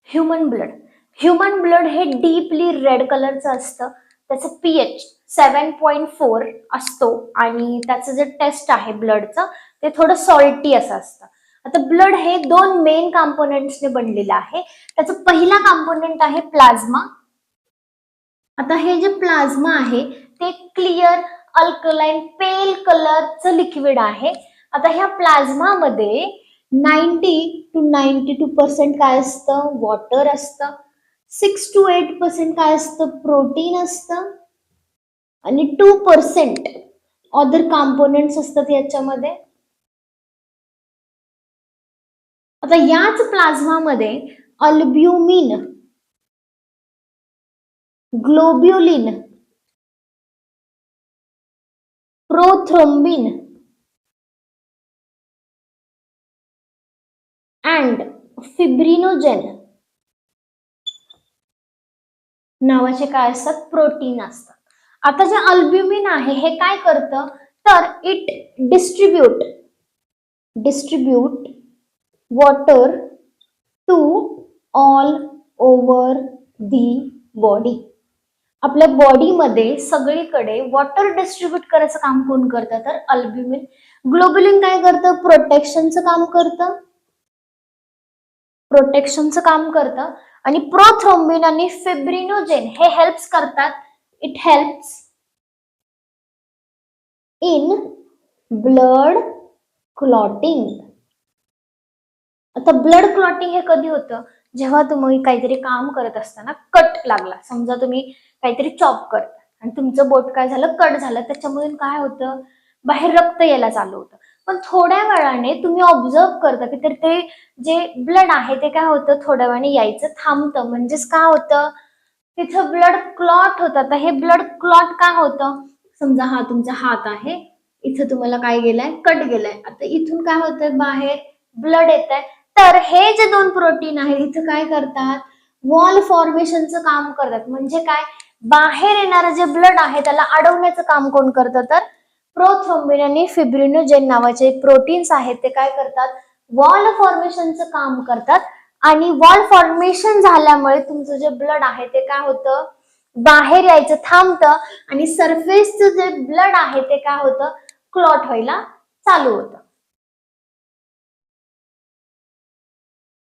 Human blood हे deeply red कलरचं असतं. त्याचं पीएच 7.4 असतो आणि त्याचं जे टेस्ट आहे ब्लडचं ते थोडं सॉल्टी असं असतं. आता ब्लड हे दोन मेन कॉम्पोनेंट्सने बनलेलं आहे. त्याचं पहिला कॉम्पोनेंट आहे प्लाझ्मा. आता हे जे प्लाझ्मा आहे ते क्लिअर अल्कलाइन पेल कलरचं लिक्विड आहे. आता ह्या प्लाझ्मामध्ये 90 to 92% काय असतं? वॉटर असतं. 6 to 8% काय असतं? प्रोटीन असतं आणि 2% अदर कॉम्पोनेंट्स असतात याच्यामध्ये. आता याच प्लाझ्मामध्ये albumin, globulin, prothrombin and fibrinogen नावाचे काय असतात? प्रोटीन असतात. आता जे अल्ब्युमिन आहे हे काय करतं? तर it distribute water to all over the body. आपल्या बॉडीमध्ये सगळीकडे वॉटर डिस्ट्रीब्यूट करायचं काम कोण करतं? तर अल्ब्युमिन. ग्लोब्युलिन काय करतं? प्रोटेक्शनचं काम करतं आणि प्रोथ्रोम्बिन आणि फिब्रिनोजेन हे हेल्प्स करतात. It helps in blood clotting. आता ब्लड क्लॉटिंग हे कधी होतं? जेव्हा तुम्ही काहीतरी काम करत असताना कट लागला. समजा तुम्ही काहीतरी चॉप करता आणि तुमचं बोट काय झालं? कट झालं. त्याच्यामधून काय होतं? बाहेर रक्त यायला चालू होतं. पण थोड्या वेळाने तुम्ही ऑब्झर्व करता की ते जे ब्लड आहे ते काय होतं? थोड्या वेळाने यायचं थांबतं. म्हणजेच काय होतं? तिथं ब्लड क्लॉट होतं. आता हे ब्लड क्लॉट काय होतं? समजा हा तुमचा हात आहे, इथं तुम्हाला काय गेलाय? कट गेलाय. आता इथून काय होतंय? बाहेर ब्लड येत आहे. तर हे जे दोन प्रोटीन आहेत इथं काय करतात? वॉल फॉर्मेशनचं काम करतात. म्हणजे काय? बाहेर येणारं जे ब्लड आहे त्याला अडवण्याचं काम कोण करतं? तर प्रोथ्रोम्बिन आणि फिब्रिनोजेन नावाचे प्रोटीन्स आहेत ते काय करतात? वॉल फॉर्मेशनचं काम करतात आणि वॉल फॉर्मेशन झाल्यामुळे तुमचं जे ब्लड आहे ते काय होतं? बाहेर यायचं थांबतं आणि सरफेसचं जे ब्लड आहे ते काय होतं? क्लॉट व्हायला चालू होतं.